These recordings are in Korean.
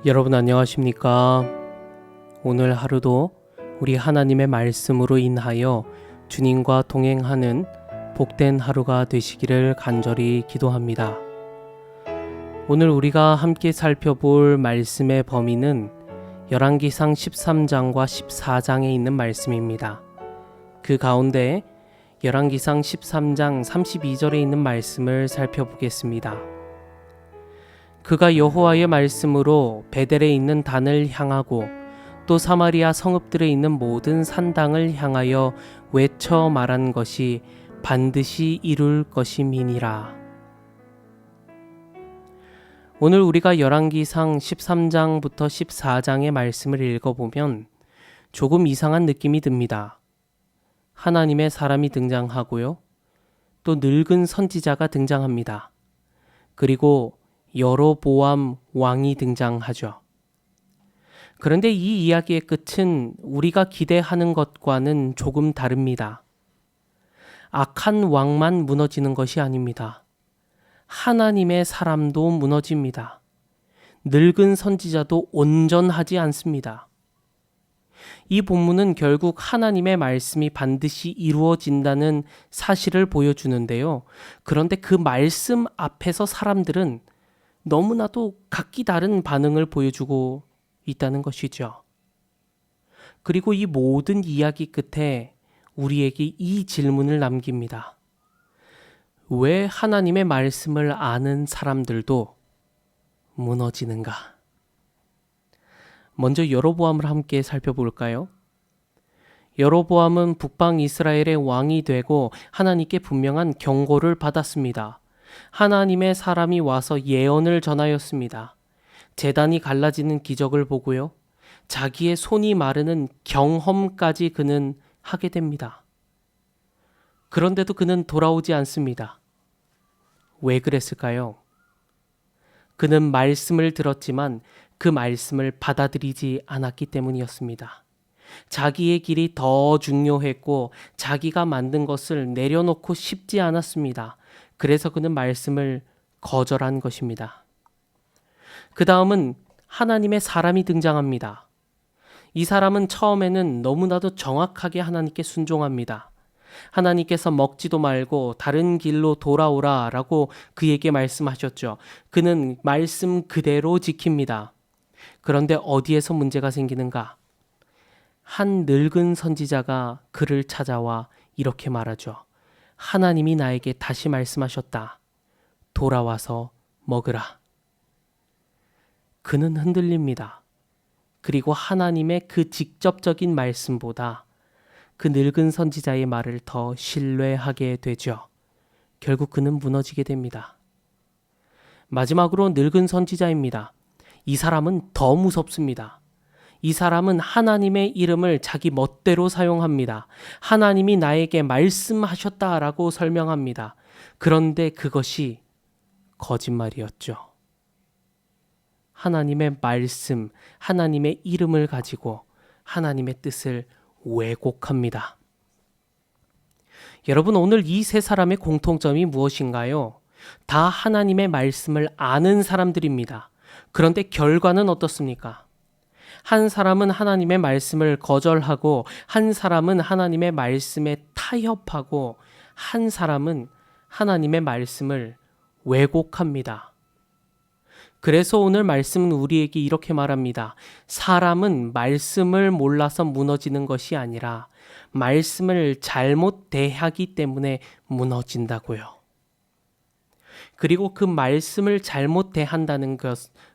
여러분 안녕하십니까? 오늘 하루도 우리 하나님의 말씀으로 인하여 주님과 동행하는 복된 하루가 되시기를 간절히 기도합니다. 오늘 우리가 함께 살펴볼 말씀의 범위는 열왕기상 13장과 14장에 있는 말씀입니다. 그 가운데 열왕기상 13장 32절에 있는 말씀을 살펴보겠습니다. 그가 여호와의 말씀으로 베델에 있는 단을 향하고 또 사마리아 성읍들에 있는 모든 산당을 향하여 외쳐 말한 것이 반드시 이룰 것임이니라. 오늘 우리가 열왕기상 13장부터 14장의 말씀을 읽어보면 조금 이상한 느낌이 듭니다. 하나님의 사람이 등장하고요. 또 늙은 선지자가 등장합니다. 그리고 여로보암 왕이 등장하죠. 그런데 이 이야기의 끝은 우리가 기대하는 것과는 조금 다릅니다. 악한 왕만 무너지는 것이 아닙니다. 하나님의 사람도 무너집니다. 늙은 선지자도 온전하지 않습니다. 이 본문은 결국 하나님의 말씀이 반드시 이루어진다는 사실을 보여주는데요. 그런데 그 말씀 앞에서 사람들은 너무나도 각기 다른 반응을 보여주고 있다는 것이죠. 그리고 이 모든 이야기 끝에 우리에게 이 질문을 남깁니다. 왜 하나님의 말씀을 아는 사람들도 무너지는가? 먼저 여로보암을 함께 살펴볼까요? 여로보암은 북방 이스라엘의 왕이 되고 하나님께 분명한 경고를 받았습니다. 하나님의 사람이 와서 예언을 전하였습니다. 제단이 갈라지는 기적을 보고요. 자기의 손이 마르는 경험까지 그는 하게 됩니다. 그런데도 그는 돌아오지 않습니다. 왜 그랬을까요? 그는 말씀을 들었지만 그 말씀을 받아들이지 않았기 때문이었습니다. 자기의 길이 더 중요했고 자기가 만든 것을 내려놓고 싶지 않았습니다. 그래서 그는 말씀을 거절한 것입니다. 그 다음은 하나님의 사람이 등장합니다. 이 사람은 처음에는 너무나도 정확하게 하나님께 순종합니다. 하나님께서 먹지도 말고 다른 길로 돌아오라 라고 그에게 말씀하셨죠. 그는 말씀 그대로 지킵니다. 그런데 어디에서 문제가 생기는가? 한 늙은 선지자가 그를 찾아와 이렇게 말하죠. 하나님이 나에게 다시 말씀하셨다. 돌아와서 먹으라. 그는 흔들립니다. 그리고 하나님의 그 직접적인 말씀보다 그 늙은 선지자의 말을 더 신뢰하게 되죠. 결국 그는 무너지게 됩니다. 마지막으로 늙은 선지자입니다. 이 사람은 더 무섭습니다. 이 사람은 하나님의 이름을 자기 멋대로 사용합니다. 하나님이 나에게 말씀하셨다라고 설명합니다. 그런데 그것이 거짓말이었죠. 하나님의 말씀, 하나님의 이름을 가지고 하나님의 뜻을 왜곡합니다. 여러분, 오늘 이 세 사람의 공통점이 무엇인가요? 다 하나님의 말씀을 아는 사람들입니다. 그런데 결과는 어떻습니까? 한 사람은 하나님의 말씀을 거절하고 한 사람은 하나님의 말씀에 타협하고 한 사람은 하나님의 말씀을 왜곡합니다. 그래서 오늘 말씀은 우리에게 이렇게 말합니다. 사람은 말씀을 몰라서 무너지는 것이 아니라 말씀을 잘못 대하기 때문에 무너진다고요. 그리고 그 말씀을 잘못 대한다는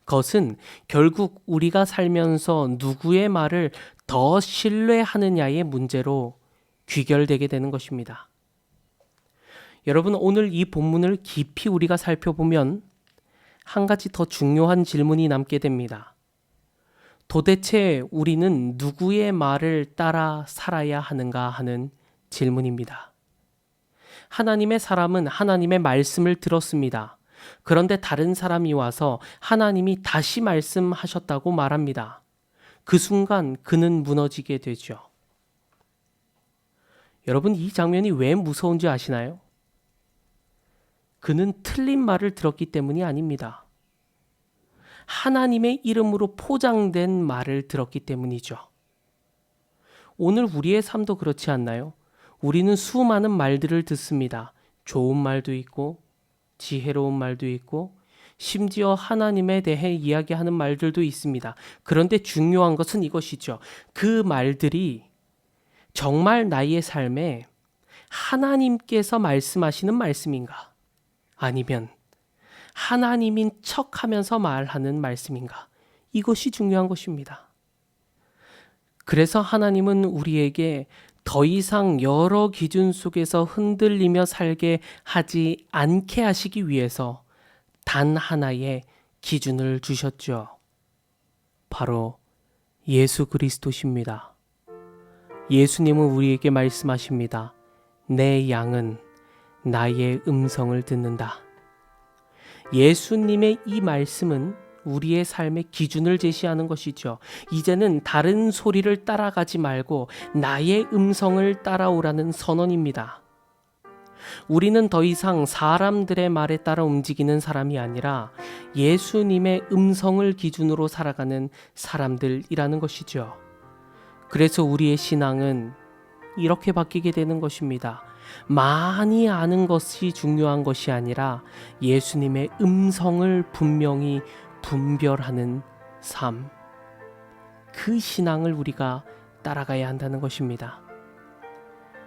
것은 결국 우리가 살면서 누구의 말을 더 신뢰하느냐의 문제로 귀결되게 되는 것입니다. 여러분, 오늘 이 본문을 깊이 우리가 살펴보면 한 가지 더 중요한 질문이 남게 됩니다. 도대체 우리는 누구의 말을 따라 살아야 하는가 하는 질문입니다. 하나님의 사람은 하나님의 말씀을 들었습니다. 그런데 다른 사람이 와서 하나님이 다시 말씀하셨다고 말합니다. 그 순간 그는 무너지게 되죠. 여러분, 이 장면이 왜 무서운지 아시나요? 그는 틀린 말을 들었기 때문이 아닙니다. 하나님의 이름으로 포장된 말을 들었기 때문이죠. 오늘 우리의 삶도 그렇지 않나요? 우리는 수많은 말들을 듣습니다. 좋은 말도 있고 지혜로운 말도 있고 심지어 하나님에 대해 이야기하는 말들도 있습니다. 그런데 중요한 것은 이것이죠. 그 말들이 정말 나의 삶에 하나님께서 말씀하시는 말씀인가? 아니면 하나님인 척하면서 말하는 말씀인가? 이것이 중요한 것입니다. 그래서 하나님은 우리에게 더 이상 여러 기준 속에서 흔들리며 살게 하지 않게 하시기 위해서 단 하나의 기준을 주셨죠. 바로 예수 그리스도십니다. 예수님은 우리에게 말씀하십니다. 내 양은 나의 음성을 듣는다. 예수님의 이 말씀은 우리의 삶의 기준을 제시하는 것이죠. 이제는 다른 소리를 따라가지 말고 나의 음성을 따라오라는 선언입니다. 우리는 더 이상 사람들의 말에 따라 움직이는 사람이 아니라 예수님의 음성을 기준으로 살아가는 사람들이라는 것이죠. 그래서 우리의 신앙은 이렇게 바뀌게 되는 것입니다. 많이 아는 것이 중요한 것이 아니라 예수님의 음성을 분명히 분별하는 삶. 그 신앙을 우리가 따라가야 한다는 것입니다.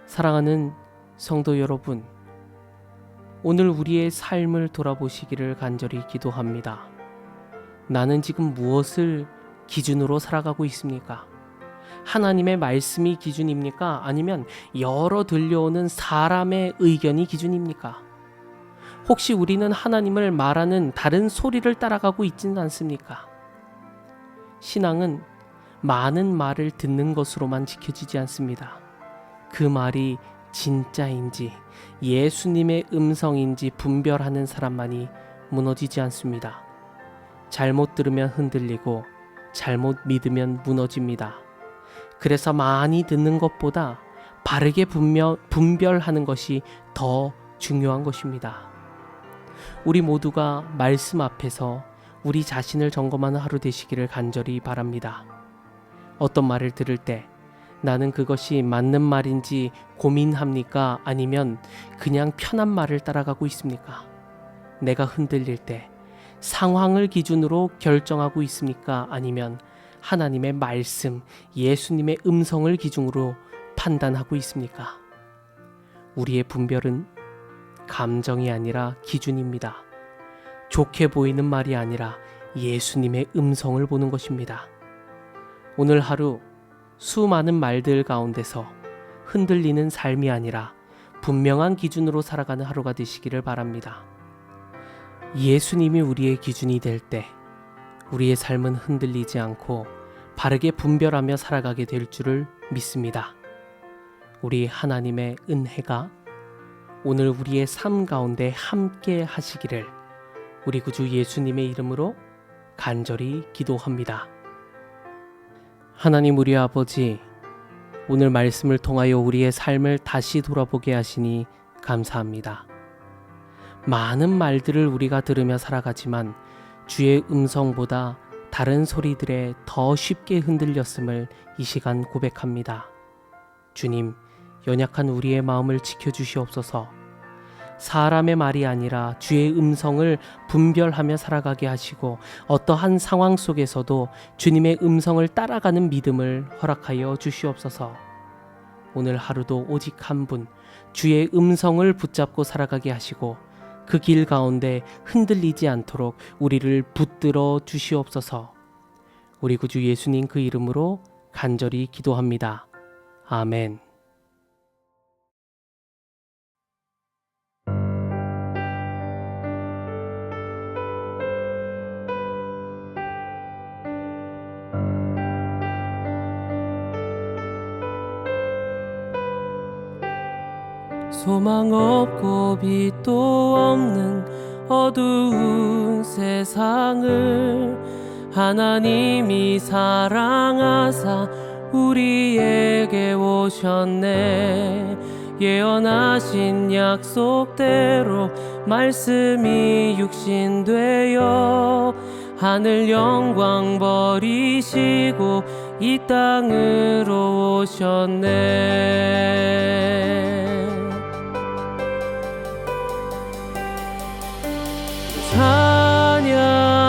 사랑하는 성도 여러분, 오늘 우리의 삶을 돌아보시기를 간절히 기도합니다. 나는 지금 무엇을 기준으로 살아가고 있습니까? 하나님의 말씀이 기준입니까? 아니면 여러 들려오는 사람의 의견이 기준입니까? 혹시 우리는 하나님을 말하는 다른 소리를 따라가고 있지는 않습니까? 신앙은 많은 말을 듣는 것으로만 지켜지지 않습니다. 그 말이 진짜인지 예수님의 음성인지 분별하는 사람만이 무너지지 않습니다. 잘못 들으면 흔들리고 잘못 믿으면 무너집니다. 그래서 많이 듣는 것보다 바르게 분별하는 것이 더 중요한 것입니다. 우리 모두가 말씀 앞에서 우리 자신을 점검하는 하루 되시기를 간절히 바랍니다. 어떤 말을 들을 때 나는 그것이 맞는 말인지 고민합니까? 아니면 그냥 편한 말을 따라가고 있습니까? 내가 흔들릴 때 상황을 기준으로 결정하고 있습니까? 아니면 하나님의 말씀, 예수님의 음성을 기준으로 판단하고 있습니까? 우리의 분별은 감정이 아니라 기준입니다. 좋게 보이는 말이 아니라 예수님의 음성을 보는 것입니다. 오늘 하루 수많은 말들 가운데서 흔들리는 삶이 아니라 분명한 기준으로 살아가는 하루가 되시기를 바랍니다. 예수님이 우리의 기준이 될 때 우리의 삶은 흔들리지 않고 바르게 분별하며 살아가게 될 줄을 믿습니다. 우리 하나님의 은혜가 오늘 우리의 삶 가운데 함께 하시기를 우리 구주 예수님의 이름으로 간절히 기도합니다. 하나님 우리 아버지, 오늘 말씀을 통하여 우리의 삶을 다시 돌아보게 하시니 감사합니다. 많은 말들을 우리가 들으며 살아가지만 주의 음성보다 다른 소리들에 더 쉽게 흔들렸음을 이 시간 고백합니다. 주님, 연약한 우리의 마음을 지켜주시옵소서. 사람의 말이 아니라 주의 음성을 분별하며 살아가게 하시고 어떠한 상황 속에서도 주님의 음성을 따라가는 믿음을 허락하여 주시옵소서. 오늘 하루도 오직 한 분, 주의 음성을 붙잡고 살아가게 하시고 그 길 가운데 흔들리지 않도록 우리를 붙들어 주시옵소서. 우리 구주 예수님 그 이름으로 간절히 기도합니다. 아멘. 소망 없고 빛도 없는 어두운 세상을 하나님이 사랑하사 우리에게 오셨네. 예언하신 약속대로 말씀이 육신되어 하늘 영광 버리시고 이 땅으로 오셨네.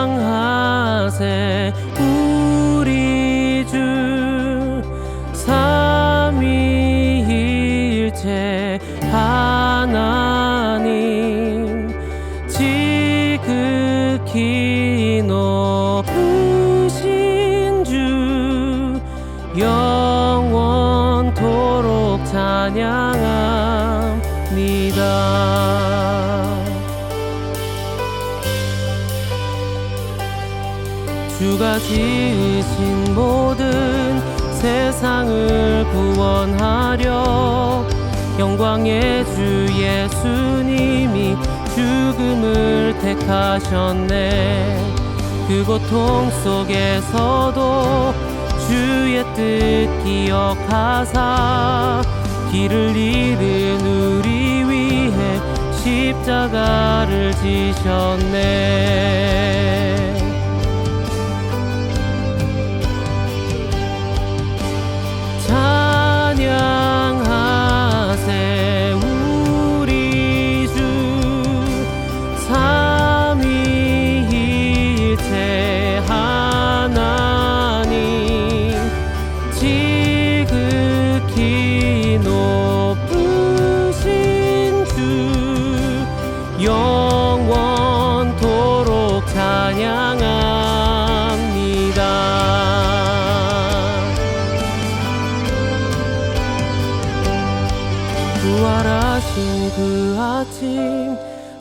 찬양하세 우리 주 삼위일체 하나님, 지극히 높으신 주 영원토록 찬양합니다. 주가 지으신 모든 세상을 구원하려 영광의 주 예수님이 죽음을 택하셨네. 그 고통 속에서도 주의 뜻 기억하사 길을 잃은 우리 위해 십자가를 지셨네. 찬양하세 우리 주 삼위일체 하나님, 지극히 높으신 주 영원토록 찬양합니다. 부활하신 그 아침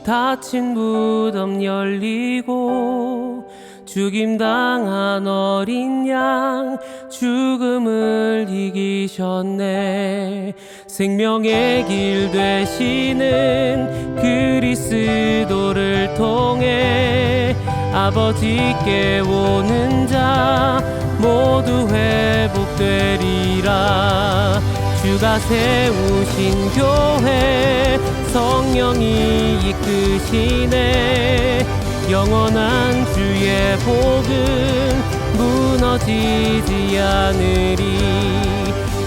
닫힌 무덤 열리고 죽임당한 어린 양 죽음을 이기셨네. 생명의 길 되시는 그리스도를 통해 아버지께 오는 자 모두 회복되리라. 주가 세우신 교회 성령이 이끄시네. 영원한 주의 복음 무너지지 않으리.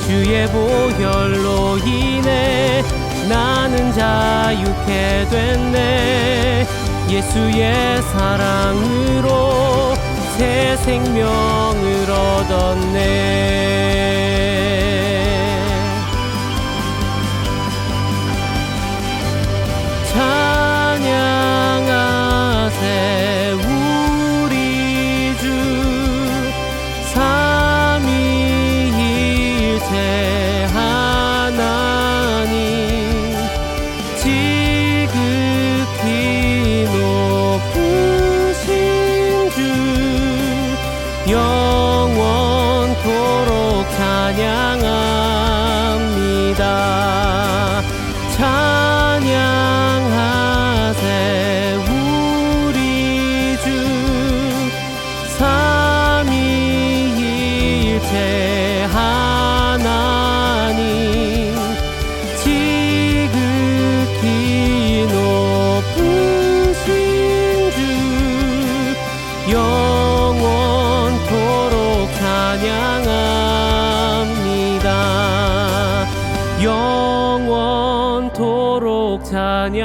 주의 보혈로 인해 나는 자유케 됐네. 예수의 사랑으로 새 생명을 얻었네. 찬양하세 우리 주 삼위일체 하나님, 지극히 높으신 주 영원토록 찬양합니다. 찬양하세 우리 주 삼위일체 하나님, 지극히 높으신 주 영원토록 찬양합니다. 영원토록 찬양합니다.